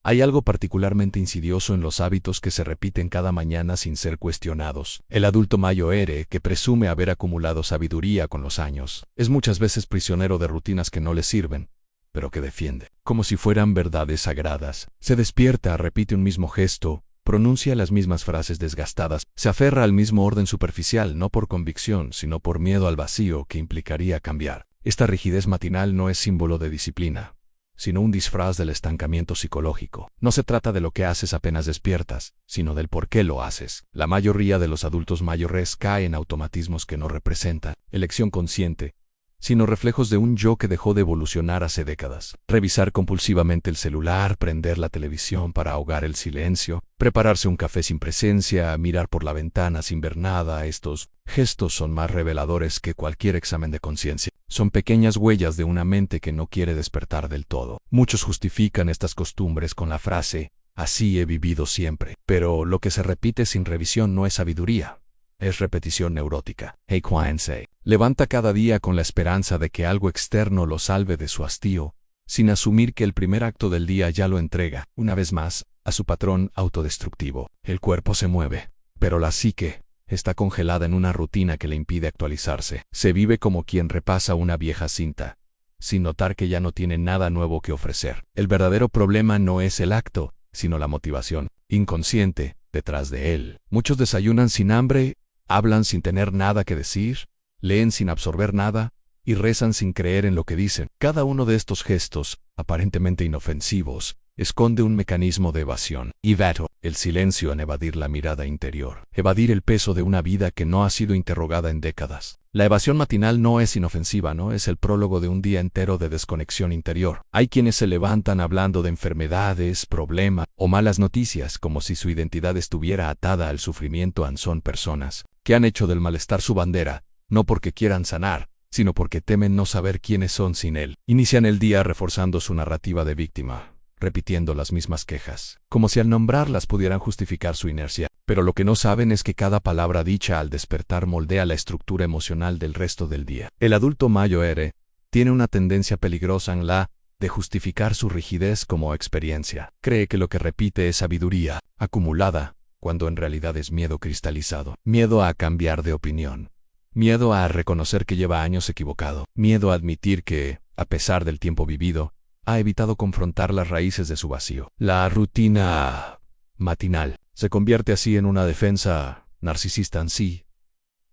Hay algo particularmente insidioso en los hábitos que se repiten cada mañana sin ser cuestionados. El adulto mayor, que presume haber acumulado sabiduría con los años, es muchas veces prisionero de rutinas que no le sirven, pero que defiende, como si fueran verdades sagradas. Se despierta, repite un mismo gesto, pronuncia las mismas frases desgastadas, se aferra al mismo orden superficial, no por convicción, sino por miedo al vacío que implicaría cambiar. Esta rigidez matinal no es símbolo de disciplina, sino un disfraz del estancamiento psicológico. No se trata de lo que haces apenas despiertas, sino del por qué lo haces. La mayoría de los adultos mayores cae en automatismos que no representan elección consciente, sino reflejos de un yo que dejó de evolucionar hace décadas. Revisar compulsivamente el celular, prender la televisión para ahogar el silencio, prepararse un café sin presencia, mirar por la ventana sin ver nada. Estos gestos son más reveladores que cualquier examen de conciencia. Son pequeñas huellas de una mente que no quiere despertar del todo. Muchos justifican estas costumbres con la frase, así he vivido siempre. Pero lo que se repite sin revisión no es sabiduría. Es repetición neurótica. Cuídense. Levanta cada día con la esperanza de que algo externo lo salve de su hastío, sin asumir que el primer acto del día ya lo entrega, una vez más, a su patrón autodestructivo. El cuerpo se mueve, pero la psique está congelada en una rutina que le impide actualizarse. Se vive como quien repasa una vieja cinta, sin notar que ya no tiene nada nuevo que ofrecer. El verdadero problema no es el acto, sino la motivación inconsciente detrás de él. Muchos desayunan sin hambre, hablan sin tener nada que decir, leen sin absorber nada y rezan sin creer en lo que dicen. Cada uno de estos gestos, aparentemente inofensivos, esconde un mecanismo de evasión. Evato, el silencio en evadir la mirada interior. Evadir el peso de una vida que no ha sido interrogada en décadas. La evasión matinal no es inofensiva, no es el prólogo de un día entero de desconexión interior. Hay quienes se levantan hablando de enfermedades, problemas o malas noticias como si su identidad estuviera atada al sufrimiento. Son personas que han hecho del malestar su bandera, no porque quieran sanar, sino porque temen no saber quiénes son sin él. Inician el día reforzando su narrativa de víctima, repitiendo las mismas quejas, como si al nombrarlas pudieran justificar su inercia. Pero lo que no saben es que cada palabra dicha al despertar moldea la estructura emocional del resto del día. El adulto mayor tiene una tendencia peligrosa en la de justificar su rigidez como experiencia. Cree que lo que repite es sabiduría acumulada, cuando en realidad es miedo cristalizado. Miedo a cambiar de opinión. Miedo a reconocer que lleva años equivocado. Miedo a admitir que, a pesar del tiempo vivido, ha evitado confrontar las raíces de su vacío. La rutina matinal se convierte así en una defensa narcisista en sí.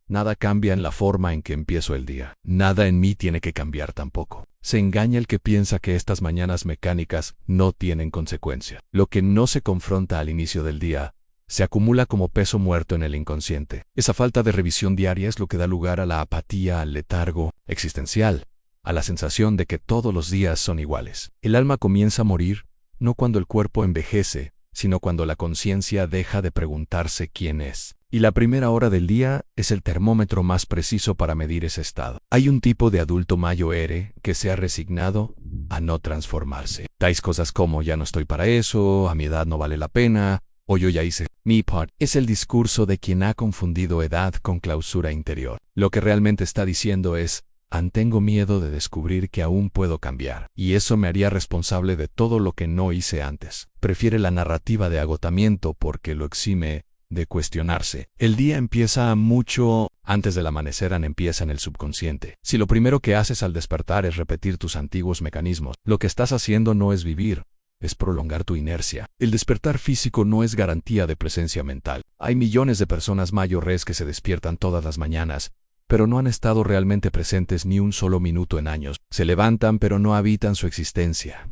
Nada cambia en la forma en que empiezo el día. Nada en mí tiene que cambiar tampoco. Se engaña el que piensa que estas mañanas mecánicas no tienen consecuencia. Lo que no se confronta al inicio del día se acumula como peso muerto en el inconsciente. Esa falta de revisión diaria es lo que da lugar a la apatía, al letargo existencial, a la sensación de que todos los días son iguales. El alma comienza a morir, no cuando el cuerpo envejece, sino cuando la conciencia deja de preguntarse quién es. Y la primera hora del día es el termómetro más preciso para medir ese estado. Hay un tipo de adulto mayor que se ha resignado a no transformarse. Tais cosas como ya no estoy para eso, a mi edad no vale la pena, o yo ya hice mi part. Es el discurso de quien ha confundido edad con clausura interior. Lo que realmente está diciendo es, tengo miedo de descubrir que aún puedo cambiar, y eso me haría responsable de todo lo que no hice antes. Prefiere la narrativa de agotamiento porque lo exime de cuestionarse. El día empieza mucho antes del amanecer, empieza en el subconsciente. Si lo primero que haces al despertar es repetir tus antiguos mecanismos, lo que estás haciendo no es vivir, es prolongar tu inercia. El despertar físico no es garantía de presencia mental. Hay millones de personas mayores que se despiertan todas las mañanas, pero no han estado realmente presentes ni un solo minuto en años. Se levantan pero no habitan su existencia.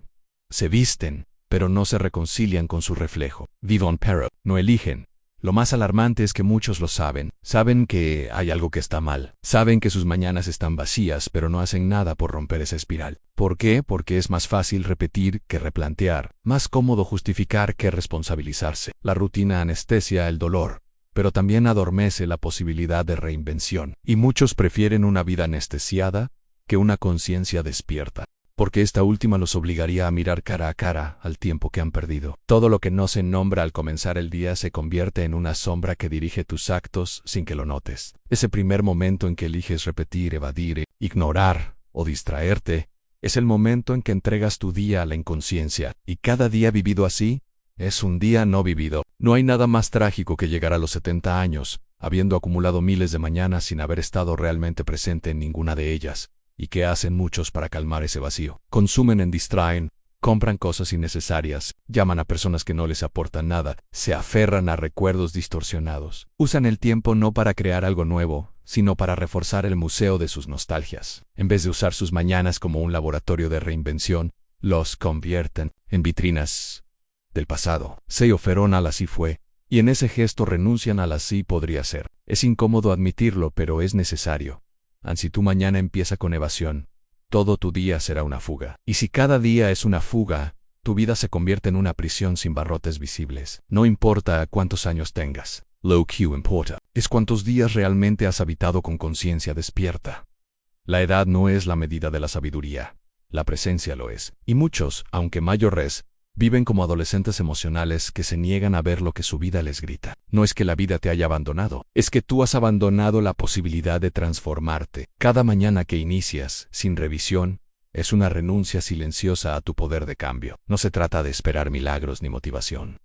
Se visten, pero no se reconcilian con su reflejo. Vivon pero no eligen. Lo más alarmante es que muchos lo saben. Saben que hay algo que está mal. Saben que sus mañanas están vacías, pero no hacen nada por romper esa espiral. ¿Por qué? Porque es más fácil repetir que replantear. Más cómodo justificar que responsabilizarse. La rutina anestesia el dolor, pero también adormece la posibilidad de reinvención. Y muchos prefieren una vida anestesiada que una conciencia despierta, porque esta última los obligaría a mirar cara a cara al tiempo que han perdido. Todo lo que no se nombra al comenzar el día se convierte en una sombra que dirige tus actos sin que lo notes. Ese primer momento en que eliges repetir, evadir, ignorar o distraerte Es el momento en que entregas tu día a la inconsciencia, y cada día vivido así es un día no vivido. No hay nada más trágico que llegar a los 70 años, habiendo acumulado miles de mañanas sin haber estado realmente presente en ninguna de ellas. ¿Y qué hacen muchos para calmar ese vacío? Consumen en distraen, compran cosas innecesarias, llaman a personas que no les aportan nada, se aferran a recuerdos distorsionados. Usan el tiempo no para crear algo nuevo, sino para reforzar el museo de sus nostalgias. En vez de usar sus mañanas como un laboratorio de reinvención, los convierten en vitrinas del pasado. Sei oferón al así fue, y en ese gesto renuncian al así podría ser. Es incómodo admitirlo, pero es necesario. Si tu mañana empieza con evasión, todo tu día será una fuga. Y si cada día es una fuga, tu vida se convierte en una prisión sin barrotes visibles. No importa cuántos años tengas. Lo que importa es cuántos días realmente has habitado con conciencia despierta. La edad no es la medida de la sabiduría. La presencia lo es. Y muchos, aunque mayores, viven como adolescentes emocionales que se niegan a ver lo que su vida les grita. No es que la vida te haya abandonado, es que tú has abandonado la posibilidad de transformarte. Cada mañana que inicias, sin revisión, es una renuncia silenciosa a tu poder de cambio. No se trata de esperar milagros ni motivación.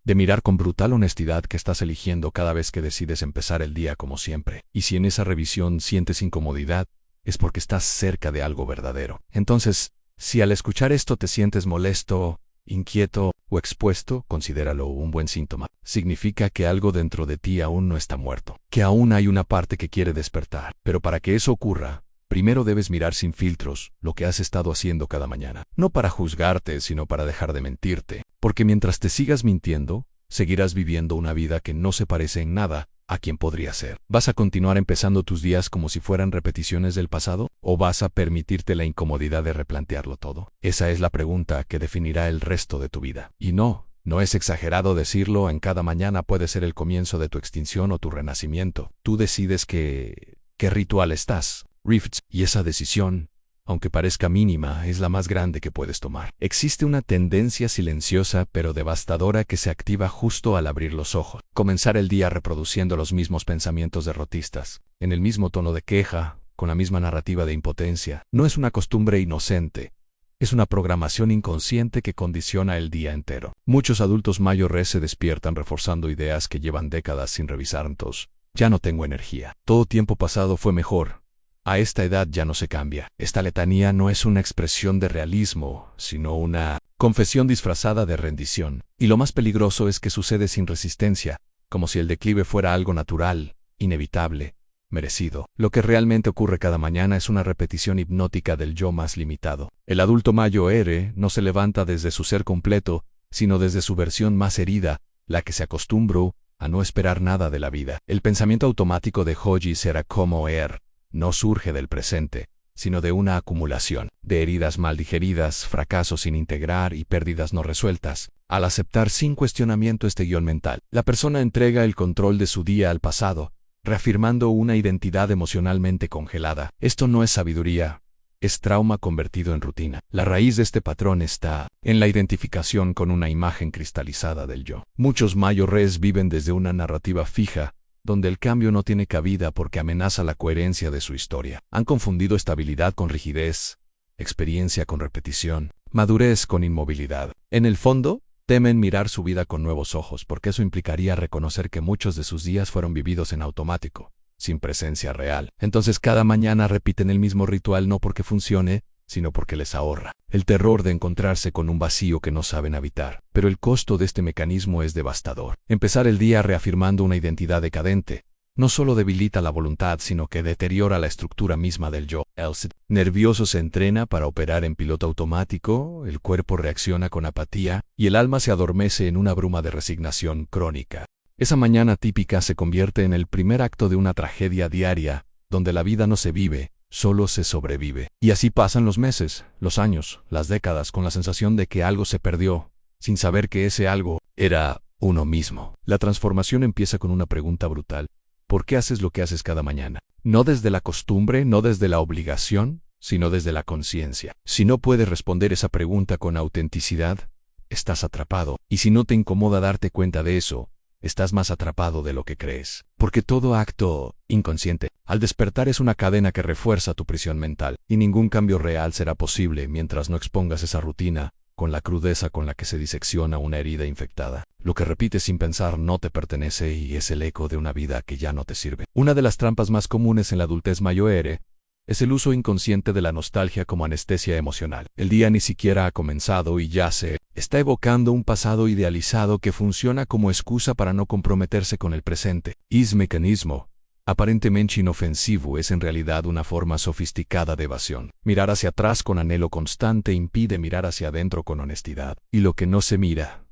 De mirar con brutal honestidad que estás eligiendo cada vez que decides empezar el día como siempre. Y si en esa revisión sientes incomodidad, es porque estás cerca de algo verdadero. Entonces, si al escuchar esto te sientes molesto, inquieto o expuesto, considéralo un buen síntoma. Significa que algo dentro de ti aún no está muerto, que aún hay una parte que quiere despertar. Pero para que eso ocurra, primero debes mirar sin filtros lo que has estado haciendo cada mañana. No para juzgarte, sino para dejar de mentirte. Porque mientras te sigas mintiendo, seguirás viviendo una vida que no se parece en nada a quien podría ser. ¿Vas a continuar empezando tus días como si fueran repeticiones del pasado? ¿O vas a permitirte la incomodidad de replantearlo todo? Esa es la pregunta que definirá el resto de tu vida. Y no es exagerado decirlo, en cada mañana puede ser el comienzo de tu extinción o tu renacimiento. Tú decides qué ritual estás. Rifts, y esa decisión, aunque parezca mínima, es la más grande que puedes tomar. Existe una tendencia silenciosa pero devastadora que se activa justo al abrir los ojos. Comenzar el día reproduciendo los mismos pensamientos derrotistas, en el mismo tono de queja, con la misma narrativa de impotencia, no es una costumbre inocente. Es una programación inconsciente que condiciona el día entero. Muchos adultos mayores se despiertan reforzando ideas que llevan décadas sin revisar. Entonces, ya no tengo energía. Todo tiempo pasado fue mejor. A esta edad ya no se cambia. Esta letanía no es una expresión de realismo, sino una confesión disfrazada de rendición. Y lo más peligroso es que sucede sin resistencia, como si el declive fuera algo natural, inevitable, merecido. Lo que realmente ocurre cada mañana es una repetición hipnótica del yo más limitado. El adulto mayor no se levanta desde su ser completo, sino desde su versión más herida, la que se acostumbró a no esperar nada de la vida. El pensamiento automático de Hoji será como no surge del presente, sino de una acumulación de heridas mal digeridas, fracasos sin integrar y pérdidas no resueltas. Al aceptar sin cuestionamiento este guión mental, la persona entrega el control de su día al pasado, reafirmando una identidad emocionalmente congelada. Esto no es sabiduría, es trauma convertido en rutina. La raíz de este patrón está en la identificación con una imagen cristalizada del yo. Muchos mayores viven desde una narrativa fija, donde el cambio no tiene cabida porque amenaza la coherencia de su historia. Han confundido estabilidad con rigidez, experiencia con repetición, madurez con inmovilidad. En el fondo, temen mirar su vida con nuevos ojos porque eso implicaría reconocer que muchos de sus días fueron vividos en automático, sin presencia real. Entonces cada mañana repiten el mismo ritual no porque funcione, sino porque les ahorra el terror de encontrarse con un vacío que no saben habitar. Pero el costo de este mecanismo es devastador. Empezar el día reafirmando una identidad decadente no solo debilita la voluntad, sino que deteriora la estructura misma del yo. El nervioso se entrena para operar en piloto automático, el cuerpo reacciona con apatía y el alma se adormece en una bruma de resignación crónica. Esa mañana típica se convierte en el primer acto de una tragedia diaria, donde la vida no se vive, solo se sobrevive. Y así pasan los meses, los años, las décadas, con la sensación de que algo se perdió, sin saber que ese algo era uno mismo. La transformación empieza con una pregunta brutal. ¿Por qué haces lo que haces cada mañana? No desde la costumbre, no desde la obligación, sino desde la conciencia. Si no puedes responder esa pregunta con autenticidad, estás atrapado. Y si no te incomoda darte cuenta de eso, estás más atrapado de lo que crees. Porque todo acto inconsciente Al despertar es una cadena que refuerza tu prisión mental, y ningún cambio real será posible mientras no expongas esa rutina con la crudeza con la que se disecciona una herida infectada. Lo que repites sin pensar no te pertenece y es el eco de una vida que ya no te sirve. Una de las trampas más comunes en la adultez mayor es el uso inconsciente de la nostalgia como anestesia emocional. El día ni siquiera ha comenzado y ya se está evocando un pasado idealizado que funciona como excusa para no comprometerse con el presente. Ese mecanismo, aparentemente inofensivo, es en realidad una forma sofisticada de evasión. Mirar hacia atrás con anhelo constante impide mirar hacia adentro con honestidad. Y lo que no se mira,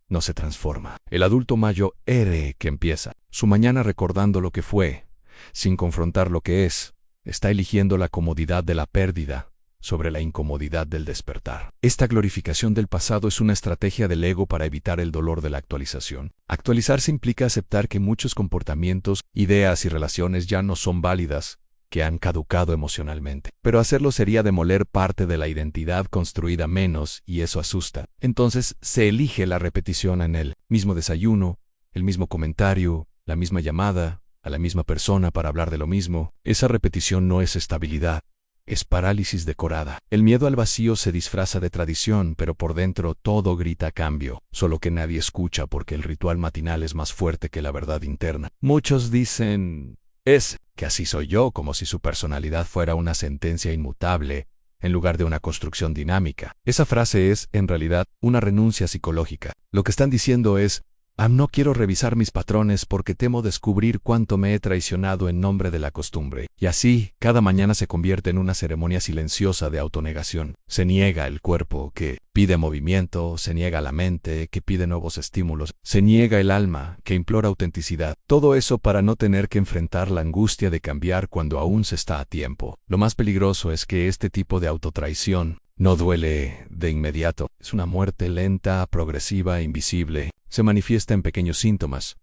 no se transforma. El adulto mayor que empieza su mañana recordando lo que fue, sin confrontar lo que es, está eligiendo la comodidad de la pérdida sobre la incomodidad del despertar. Esta glorificación del pasado es una estrategia del ego para evitar el dolor de la actualización. Actualizarse implica aceptar que muchos comportamientos, ideas y relaciones ya no son válidas, que han caducado emocionalmente. Pero hacerlo sería demoler parte de la identidad construida menos, y eso asusta. Entonces se elige la repetición en el mismo desayuno, el mismo comentario, la misma llamada, a la misma persona para hablar de lo mismo. Esa repetición no es estabilidad, es parálisis decorada. El miedo al vacío se disfraza de tradición, pero por dentro todo grita cambio, solo que nadie escucha porque el ritual matinal es más fuerte que la verdad interna. Muchos dicen, es que así soy yo, como si su personalidad fuera una sentencia inmutable, en lugar de una construcción dinámica. Esa frase es, en realidad, una renuncia psicológica. Lo que están diciendo es, no quiero revisar mis patrones porque temo descubrir cuánto me he traicionado en nombre de la costumbre. Y así, cada mañana se convierte en una ceremonia silenciosa de autonegación. Se niega el cuerpo, que pide movimiento, se niega la mente, que pide nuevos estímulos, se niega el alma, que implora autenticidad. Todo eso para no tener que enfrentar la angustia de cambiar cuando aún se está a tiempo. Lo más peligroso es que este tipo de autotraición no duele de inmediato. Es una muerte lenta, progresiva, invisible. Se manifiesta en pequeños síntomas,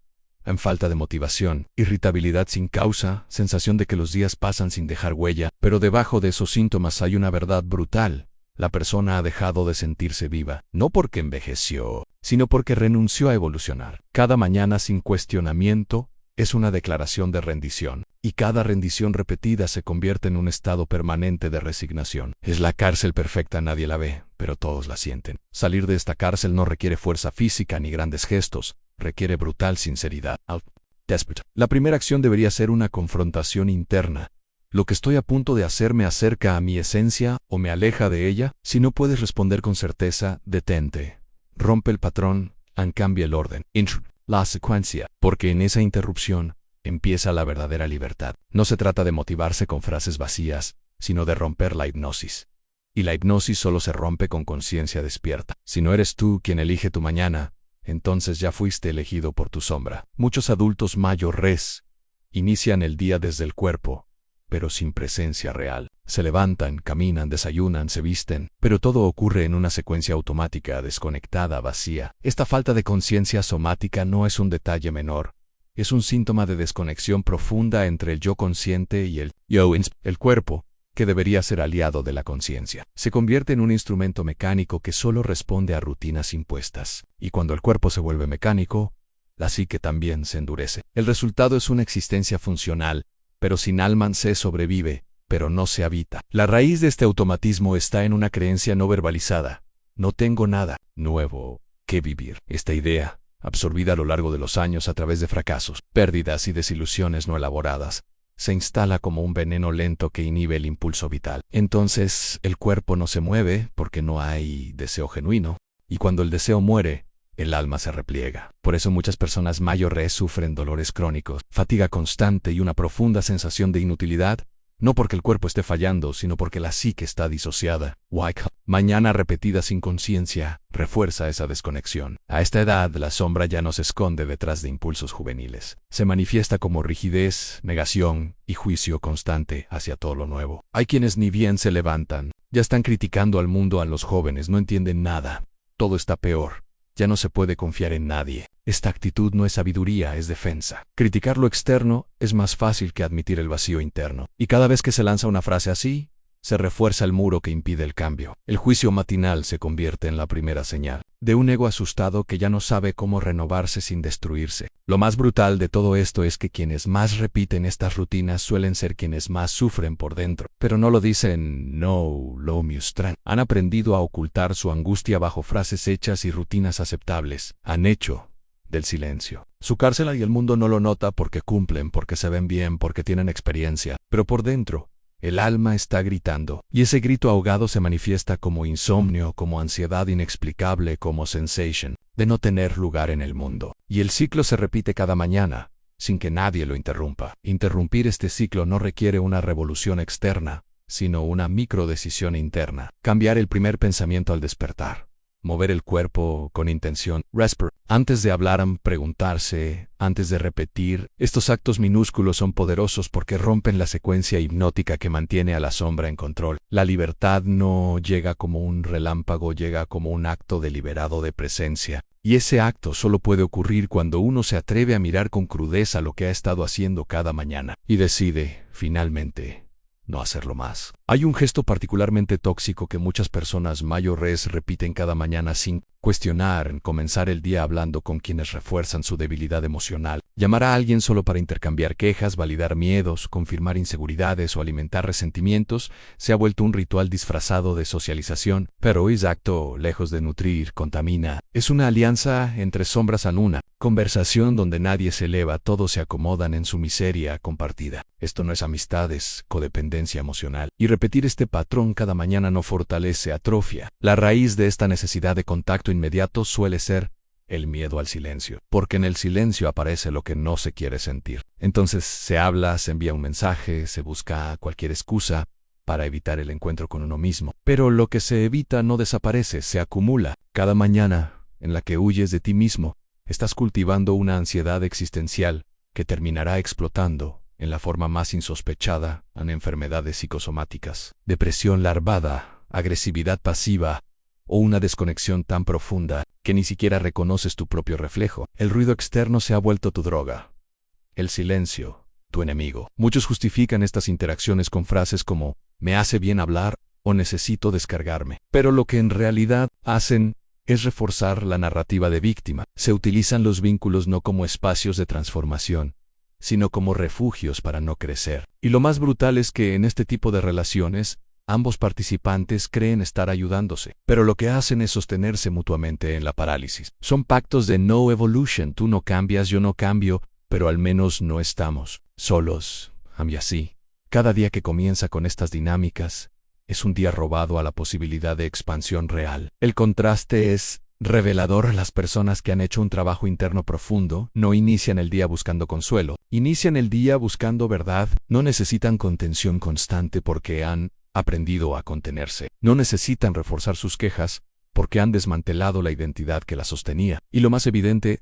en falta de motivación, irritabilidad sin causa, sensación de que los días pasan sin dejar huella, pero debajo de esos síntomas hay una verdad brutal. La persona ha dejado de sentirse viva, no porque envejeció, sino porque renunció a evolucionar. Cada mañana sin cuestionamiento es una declaración de rendición, y cada rendición repetida se convierte en un estado permanente de resignación. Es la cárcel perfecta, nadie la ve, pero todos la sienten. Salir de esta cárcel no requiere fuerza física ni grandes gestos, requiere brutal sinceridad. La primera acción debería ser una confrontación interna. ¿Lo que estoy a punto de hacer me acerca a mi esencia o me aleja de ella? Si no puedes responder con certeza, detente. Rompe el patrón, cambia el orden. La secuencia, porque en esa interrupción empieza la verdadera libertad. No se trata de motivarse con frases vacías, sino de romper la hipnosis. Y la hipnosis solo se rompe con conciencia despierta. Si no eres tú quien elige tu mañana, entonces ya fuiste elegido por tu sombra. Muchos adultos mayores inician el día desde el cuerpo, pero sin presencia real. Se levantan, caminan, desayunan, se visten, pero todo ocurre en una secuencia automática, desconectada, vacía. Esta falta de conciencia somática no es un detalle menor. Es un síntoma de desconexión profunda entre el yo consciente y el yo, el cuerpo, que debería ser aliado de la conciencia. Se convierte en un instrumento mecánico que solo responde a rutinas impuestas. Y cuando el cuerpo se vuelve mecánico, la psique también se endurece. El resultado es una existencia funcional, pero sin alma. Se sobrevive, pero no se habita. La raíz de este automatismo está en una creencia no verbalizada. No tengo nada nuevo que vivir. Esta idea, absorbida a lo largo de los años a través de fracasos, pérdidas y desilusiones no elaboradas, se instala como un veneno lento que inhibe el impulso vital. Entonces, el cuerpo no se mueve porque no hay deseo genuino, y cuando el deseo muere, el alma se repliega. Por eso muchas personas mayores sufren dolores crónicos, fatiga constante y una profunda sensación de inutilidad, no porque el cuerpo esté fallando, sino porque la psique está disociada. Mañana repetida sin conciencia, refuerza esa desconexión. A esta edad, la sombra ya no se esconde detrás de impulsos juveniles. Se manifiesta como rigidez, negación y juicio constante hacia todo lo nuevo. Hay quienes ni bien se levantan, ya están criticando al mundo, a los jóvenes, no entienden nada. Todo está peor. Ya no se puede confiar en nadie. Esta actitud no es sabiduría, es defensa. Criticar lo externo es más fácil que admitir el vacío interno. Y cada vez que se lanza una frase así, se refuerza el muro que impide el cambio. El juicio matinal se convierte en la primera señal de un ego asustado que ya no sabe cómo renovarse sin destruirse. Lo más brutal de todo esto es que quienes más repiten estas rutinas suelen ser quienes más sufren por dentro. Pero no lo dicen, no lo muestran. Han aprendido a ocultar su angustia bajo frases hechas y rutinas aceptables. Han hecho del silencio su cárcel y el mundo no lo nota porque cumplen, porque se ven bien, porque tienen experiencia. Pero por dentro, el alma está gritando, y ese grito ahogado se manifiesta como insomnio, como ansiedad inexplicable, como sensation de no tener lugar en el mundo. Y el ciclo se repite cada mañana, sin que nadie lo interrumpa. Interrumpir este ciclo no requiere una revolución externa, sino una microdecisión interna. Cambiar el primer pensamiento al despertar. Mover el cuerpo con intención. Respirar. Antes de hablar, preguntarse. Antes de repetir. Estos actos minúsculos son poderosos porque rompen la secuencia hipnótica que mantiene a la sombra en control. La libertad no llega como un relámpago, llega como un acto deliberado de presencia. Y ese acto solo puede ocurrir cuando uno se atreve a mirar con crudeza lo que ha estado haciendo cada mañana. Y decide, finalmente, no hacerlo más. Hay un gesto particularmente tóxico que muchas personas mayores repiten cada mañana sin cuestionar, comenzar el día hablando con quienes refuerzan su debilidad emocional. Llamar a alguien solo para intercambiar quejas, validar miedos, confirmar inseguridades o alimentar resentimientos se ha vuelto un ritual disfrazado de socialización, pero es acto, lejos de nutrir, contamina. Es una alianza entre sombras en una conversación donde nadie se eleva, todos se acomodan en su miseria compartida. Esto no es amistad, es codependencia emocional. Y repetir este patrón cada mañana no fortalece, atrofia. La raíz de esta necesidad de contacto inmediato suele ser el miedo al silencio, porque en el silencio aparece lo que no se quiere sentir. Entonces se habla, se envía un mensaje, se busca cualquier excusa para evitar el encuentro con uno mismo. Pero lo que se evita no desaparece, se acumula. Cada mañana en la que huyes de ti mismo, estás cultivando una ansiedad existencial que terminará explotando en la forma más insospechada en enfermedades psicosomáticas, depresión larvada, agresividad pasiva o una desconexión tan profunda que ni siquiera reconoces tu propio reflejo. El ruido externo se ha vuelto tu droga. El silencio, tu enemigo. Muchos justifican estas interacciones con frases como «me hace bien hablar» o «necesito descargarme». Pero lo que en realidad hacen es reforzar la narrativa de víctima. Se utilizan los vínculos no como espacios de transformación, sino como refugios para no crecer. Y lo más brutal es que en este tipo de relaciones, ambos participantes creen estar ayudándose, pero lo que hacen es sostenerse mutuamente en la parálisis. Son pactos de no evolution, tú no cambias, yo no cambio, pero al menos no estamos solos. Y así, cada día que comienza con estas dinámicas, es un día robado a la posibilidad de expansión real. El contraste es revelador. Las personas que han hecho un trabajo interno profundo no inician el día buscando consuelo, inician el día buscando verdad. No necesitan contención constante porque han aprendido a contenerse. No necesitan reforzar sus quejas porque han desmantelado la identidad que la sostenía. Y lo más evidente,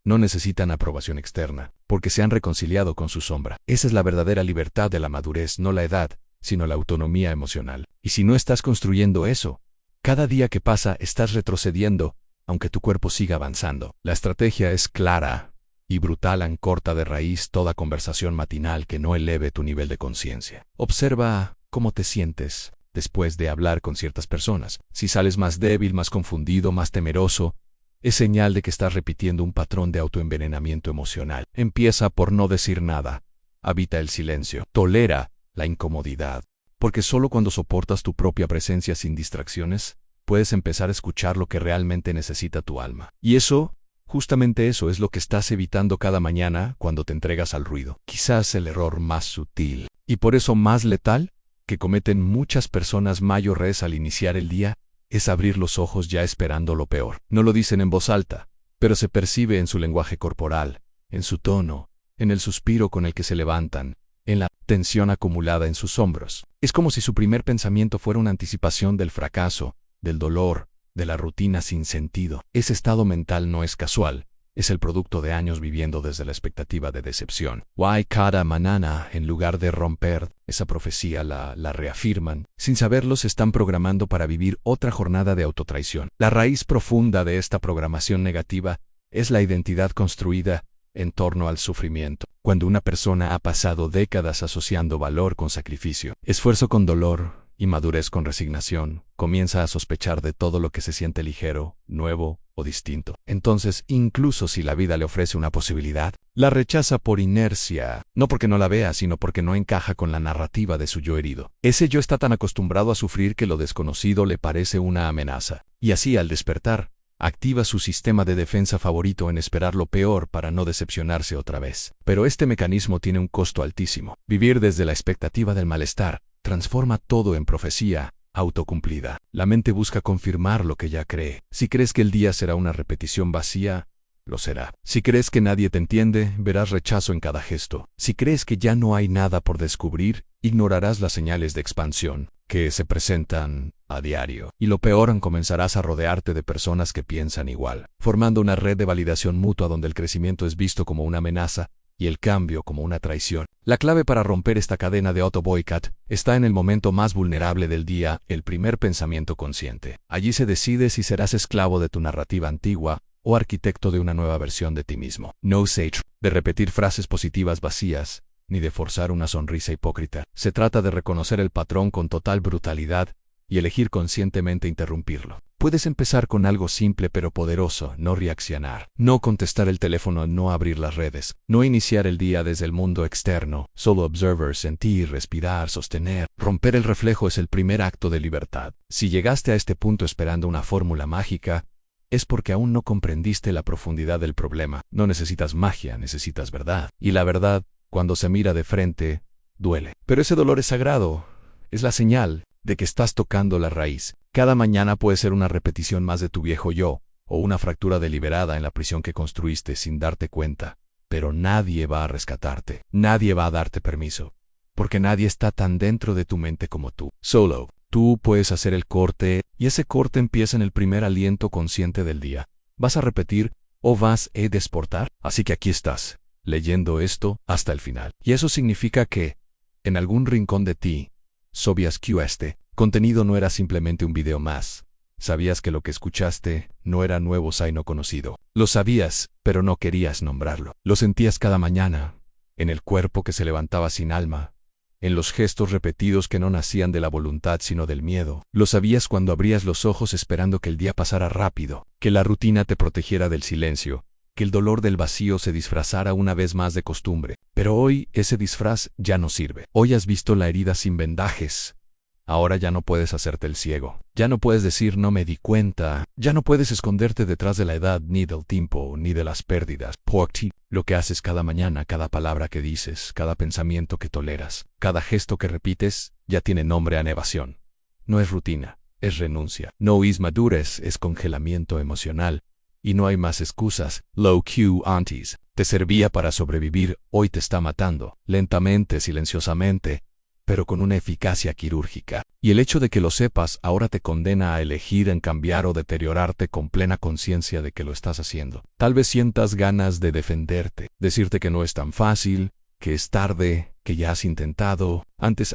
no necesitan aprobación externa porque se han reconciliado con su sombra. Esa es la verdadera libertad de la madurez, no la edad, sino la autonomía emocional. Y si no estás construyendo eso, cada día que pasa estás retrocediendo, aunque tu cuerpo siga avanzando. La estrategia es clara y brutal, corta de raíz toda conversación matinal que no eleve tu nivel de conciencia. Observa cómo te sientes después de hablar con ciertas personas. Si sales más débil, más confundido, más temeroso, es señal de que estás repitiendo un patrón de autoenvenenamiento emocional. Empieza por no decir nada. Habita el silencio. Tolera la incomodidad. Porque solo cuando soportas tu propia presencia sin distracciones, puedes empezar a escuchar lo que realmente necesita tu alma. Y eso, justamente eso, es lo que estás evitando cada mañana cuando te entregas al ruido. Quizás el error más sutil, y por eso más letal, que cometen muchas personas mayores al iniciar el día, es abrir los ojos ya esperando lo peor. No lo dicen en voz alta, pero se percibe en su lenguaje corporal, en su tono, en el suspiro con el que se levantan, en la tensión acumulada en sus hombros. Es como si su primer pensamiento fuera una anticipación del fracaso, del dolor, de la rutina sin sentido. Ese estado mental no es casual, es el producto de años viviendo desde la expectativa de decepción. Why cada mañana, en lugar de romper esa profecía, la reafirman. Sin saberlo, se están programando para vivir otra jornada de autotraición. La raíz profunda de esta programación negativa es la identidad construida en torno al sufrimiento. Cuando una persona ha pasado décadas asociando valor con sacrificio, esfuerzo con dolor y madurez con resignación, comienza a sospechar de todo lo que se siente ligero, nuevo o distinto. Entonces, incluso si la vida le ofrece una posibilidad, la rechaza por inercia, no porque no la vea, sino porque no encaja con la narrativa de su yo herido. Ese yo está tan acostumbrado a sufrir que lo desconocido le parece una amenaza, y así al despertar, activa su sistema de defensa favorito en esperar lo peor para no decepcionarse otra vez. Pero este mecanismo tiene un costo altísimo. Vivir desde la expectativa del malestar transforma todo en profecía autocumplida. La mente busca confirmar lo que ya cree. Si crees que el día será una repetición vacía, lo será. Si crees que nadie te entiende, verás rechazo en cada gesto. Si crees que ya no hay nada por descubrir, ignorarás las señales de expansión que se presentan a diario. Y lo peor, comenzarás a rodearte de personas que piensan igual, formando una red de validación mutua donde el crecimiento es visto como una amenaza y el cambio como una traición. La clave para romper esta cadena de auto-boicot está en el momento más vulnerable del día, el primer pensamiento consciente. Allí se decide si serás esclavo de tu narrativa antigua o arquitecto de una nueva versión de ti mismo. No se trata de repetir frases positivas vacías, ni de forzar una sonrisa hipócrita. Se trata de reconocer el patrón con total brutalidad y elegir conscientemente interrumpirlo. Puedes empezar con algo simple pero poderoso: no reaccionar, no contestar el teléfono, no abrir las redes, no iniciar el día desde el mundo externo, solo observar, sentir, respirar, sostener. Romper el reflejo es el primer acto de libertad. Si llegaste a este punto esperando una fórmula mágica, es porque aún no comprendiste la profundidad del problema. No necesitas magia, necesitas verdad. Y la verdad, cuando se mira de frente, duele. Pero ese dolor es sagrado, es la señal de que estás tocando la raíz. Cada mañana puede ser una repetición más de tu viejo yo, o una fractura deliberada en la prisión que construiste sin darte cuenta. Pero nadie va a rescatarte, nadie va a darte permiso, porque nadie está tan dentro de tu mente como tú. Solo tú puedes hacer el corte, y ese corte empieza en el primer aliento consciente del día. ¿Vas a repetir o vas a desportar? Así que aquí estás, leyendo esto hasta el final. Y eso significa que, en algún rincón de ti, sabías que este contenido no era simplemente un video más. Sabías que lo que escuchaste no era nuevo no conocido. Lo sabías, pero no querías nombrarlo. Lo sentías cada mañana, en el cuerpo que se levantaba sin alma, en los gestos repetidos que no nacían de la voluntad sino del miedo. Lo sabías cuando abrías los ojos esperando que el día pasara rápido, que la rutina te protegiera del silencio, que el dolor del vacío se disfrazara una vez más de costumbre. Pero hoy ese disfraz ya no sirve. Hoy has visto la herida sin vendajes. Ahora ya no puedes hacerte el ciego. Ya no puedes decir no me di cuenta. Ya no puedes esconderte detrás de la edad, ni del tiempo, ni de las pérdidas. Por ti, lo que haces cada mañana, cada palabra que dices, cada pensamiento que toleras, cada gesto que repites, ya tiene nombre a evasión. No es rutina, es renuncia. No es madurez, es congelamiento emocional. Y no hay más excusas. Low Q antes te servía para sobrevivir, hoy te está matando, lentamente, silenciosamente, pero con una eficacia quirúrgica. Y el hecho de que lo sepas ahora te condena a elegir en cambiar o deteriorarte con plena conciencia de que lo estás haciendo. Tal vez sientas ganas de defenderte, decirte que no es tan fácil, que es tarde, que ya has intentado, antes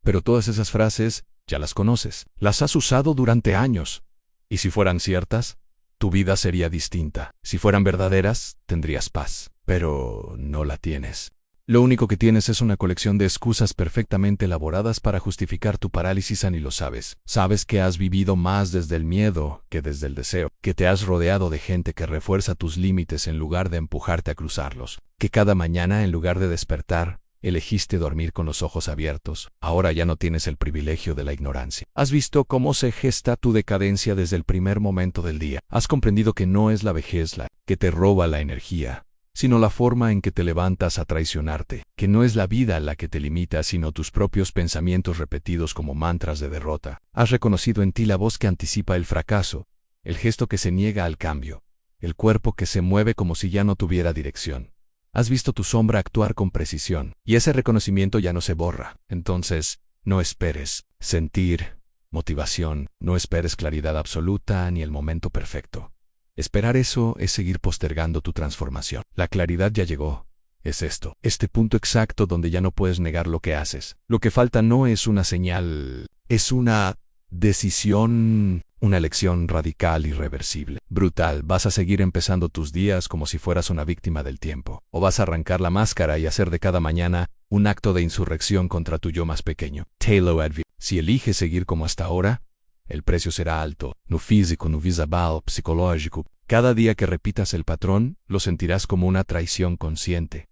pero todas esas frases ya las conoces, las has usado durante años. ¿Y si fueran ciertas? Tu vida sería distinta. Si fueran verdaderas, tendrías paz. Pero no la tienes. Lo único que tienes es una colección de excusas perfectamente elaboradas para justificar tu parálisis y lo sabes. Sabes que has vivido más desde el miedo que desde el deseo, que te has rodeado de gente que refuerza tus límites en lugar de empujarte a cruzarlos, que cada mañana en lugar de despertar, elegiste dormir con los ojos abiertos. Ahora ya no tienes el privilegio de la ignorancia. Has visto cómo se gesta tu decadencia desde el primer momento del día. Has comprendido que no es la vejez la que te roba la energía, sino la forma en que te levantas a traicionarte, que no es la vida la que te limita, sino tus propios pensamientos repetidos como mantras de derrota. Has reconocido en ti la voz que anticipa el fracaso, el gesto que se niega al cambio, el cuerpo que se mueve como si ya no tuviera dirección. Has visto tu sombra actuar con precisión, y ese reconocimiento ya no se borra. Entonces, no esperes sentir motivación, no esperes claridad absoluta ni el momento perfecto. Esperar eso es seguir postergando tu transformación. La claridad ya llegó. Es esto, este punto exacto donde ya no puedes negar lo que haces. Lo que falta no es una señal, es una decisión, una elección radical, irreversible, brutal. Vas a seguir empezando tus días como si fueras una víctima del tiempo. O vas a arrancar la máscara y hacer de cada mañana un acto de insurrección contra tu yo más pequeño. Taylor advierte, si eliges seguir como hasta ahora, el precio será alto, no físico, no visual, psicológico. Cada día que repitas el patrón, lo sentirás como una traición consciente.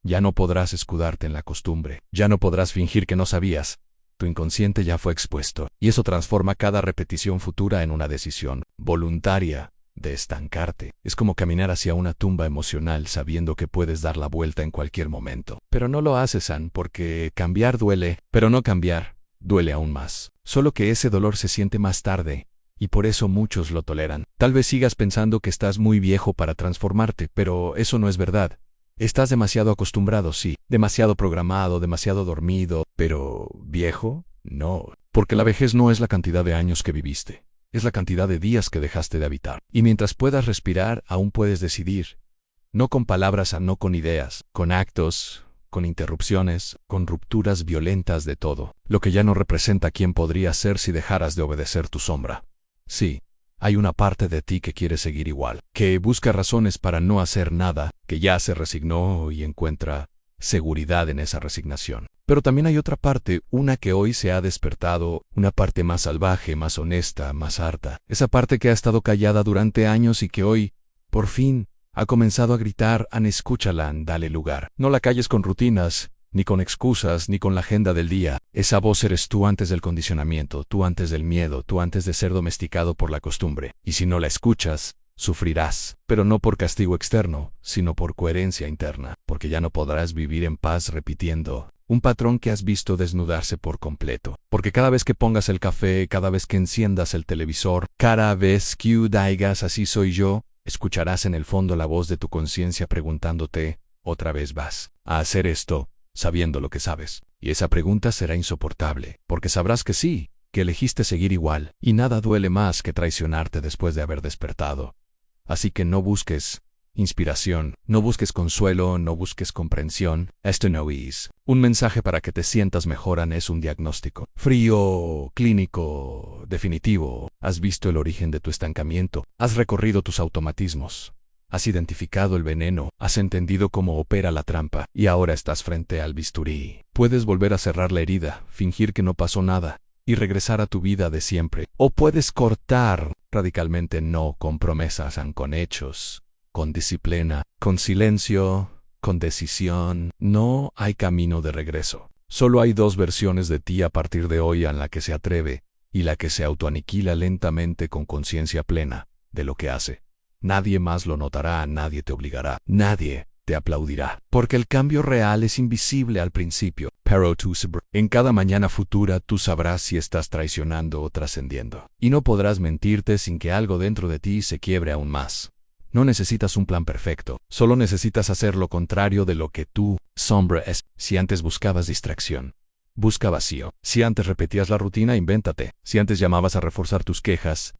Ya no podrás escudarte en la costumbre, ya no podrás fingir que no sabías. Tu inconsciente ya fue expuesto, y eso transforma cada repetición futura en una decisión voluntaria de estancarte. Es como caminar hacia una tumba emocional sabiendo que puedes dar la vuelta en cualquier momento. Pero no lo haces, Ann, porque cambiar duele, pero no cambiar duele aún más. Solo que ese dolor se siente más tarde, y por eso muchos lo toleran. Tal vez sigas pensando que estás muy viejo para transformarte, pero eso no es verdad. Estás demasiado acostumbrado, sí, demasiado programado, demasiado dormido, pero ¿viejo? No, porque la vejez no es la cantidad de años que viviste, es la cantidad de días que dejaste de habitar. Y mientras puedas respirar, aún puedes decidir. No con palabras, no con ideas, con actos, con interrupciones, con rupturas violentas de todo, lo que ya no representa quién podrías ser si dejaras de obedecer tu sombra. Sí, hay una parte de ti que quiere seguir igual, que busca razones para no hacer nada, que ya se resignó y encuentra seguridad en esa resignación. Pero también hay otra parte, una que hoy se ha despertado, una parte más salvaje, más honesta, más harta. Esa parte que ha estado callada durante años y que hoy, por fin, ha comenzado a gritar, Ann, escúchala, Ann, dale lugar. No la calles con rutinas, ni con excusas, ni con la agenda del día. Esa voz eres tú antes del condicionamiento, tú antes del miedo, tú antes de ser domesticado por la costumbre. Y si no la escuchas, sufrirás, pero no por castigo externo, sino por coherencia interna, porque ya no podrás vivir en paz repitiendo un patrón que has visto desnudarse por completo. Porque cada vez que pongas el café, cada vez que enciendas el televisor, cada vez que digas así soy yo, escucharás en el fondo la voz de tu conciencia preguntándote, ¿otra vez vas a hacer esto, sabiendo lo que sabes? Y esa pregunta será insoportable, porque sabrás que sí, que elegiste seguir igual, y nada duele más que traicionarte después de haber despertado. Así que no busques inspiración, no busques consuelo, no busques comprensión. Esto no es un mensaje para que te sientas mejor, Ann, es un diagnóstico frío, clínico, definitivo. Has visto el origen de tu estancamiento, has recorrido tus automatismos, has identificado el veneno, has entendido cómo opera la trampa, y ahora estás frente al bisturí. Puedes volver a cerrar la herida, fingir que no pasó nada, y regresar a tu vida de siempre. O puedes cortar radicalmente, no con promesas, con hechos, con disciplina, con silencio, con decisión. No hay camino de regreso. Solo hay dos versiones de ti a partir de hoy, en la que se atreve y la que se autoaniquila lentamente con conciencia plena de lo que hace. Nadie más lo notará, nadie te obligará, nadie te aplaudirá, porque el cambio real es invisible al principio, pero tú sabrás. En cada mañana futura tú sabrás si estás traicionando o trascendiendo. Y no podrás mentirte sin que algo dentro de ti se quiebre aún más. No necesitas un plan perfecto, solo necesitas hacer lo contrario de lo que tu sombra es. Si antes buscabas distracción, busca vacío. Si antes repetías la rutina, invéntate. Si antes llamabas a reforzar tus quejas,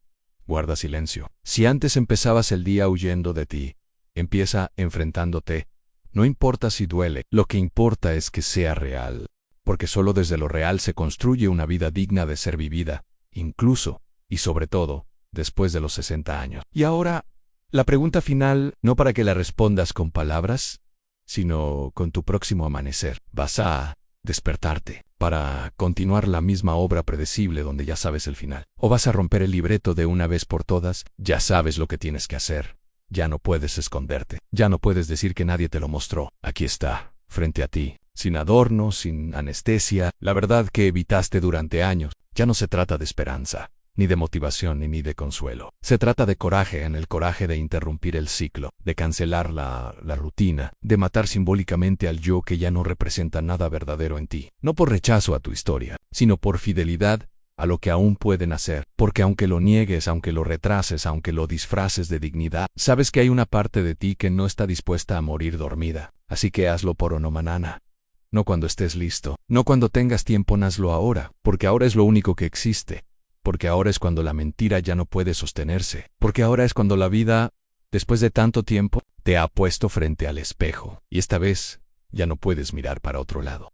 guarda silencio. Si antes empezabas el día huyendo de ti, empieza enfrentándote. No importa si duele, lo que importa es que sea real, porque solo desde lo real se construye una vida digna de ser vivida, incluso, y sobre todo, después de los 60 años. Y ahora, la pregunta final, no para que la respondas con palabras, sino con tu próximo amanecer. Vas a despertarte para continuar la misma obra predecible donde ya sabes el final. O vas a romper el libreto de una vez por todas, ya sabes lo que tienes que hacer. Ya no puedes esconderte, ya no puedes decir que nadie te lo mostró. Aquí está, frente a ti, sin adornos, sin anestesia, la verdad que evitaste durante años. Ya no se trata de esperanza, ni de motivación, ni de consuelo. Se trata de coraje, en el coraje de interrumpir el ciclo, de cancelar la rutina, de matar simbólicamente al yo que ya no representa nada verdadero en ti. No por rechazo a tu historia, sino por fidelidad a lo que aún pueden hacer, porque aunque lo niegues, aunque lo retrases, aunque lo disfraces de dignidad, sabes que hay una parte de ti que no está dispuesta a morir dormida. Así que hazlo por Onomanana. No cuando estés listo, no cuando tengas tiempo, hazlo ahora, porque ahora es lo único que existe, porque ahora es cuando la mentira ya no puede sostenerse, porque ahora es cuando la vida, después de tanto tiempo, te ha puesto frente al espejo, y esta vez ya no puedes mirar para otro lado.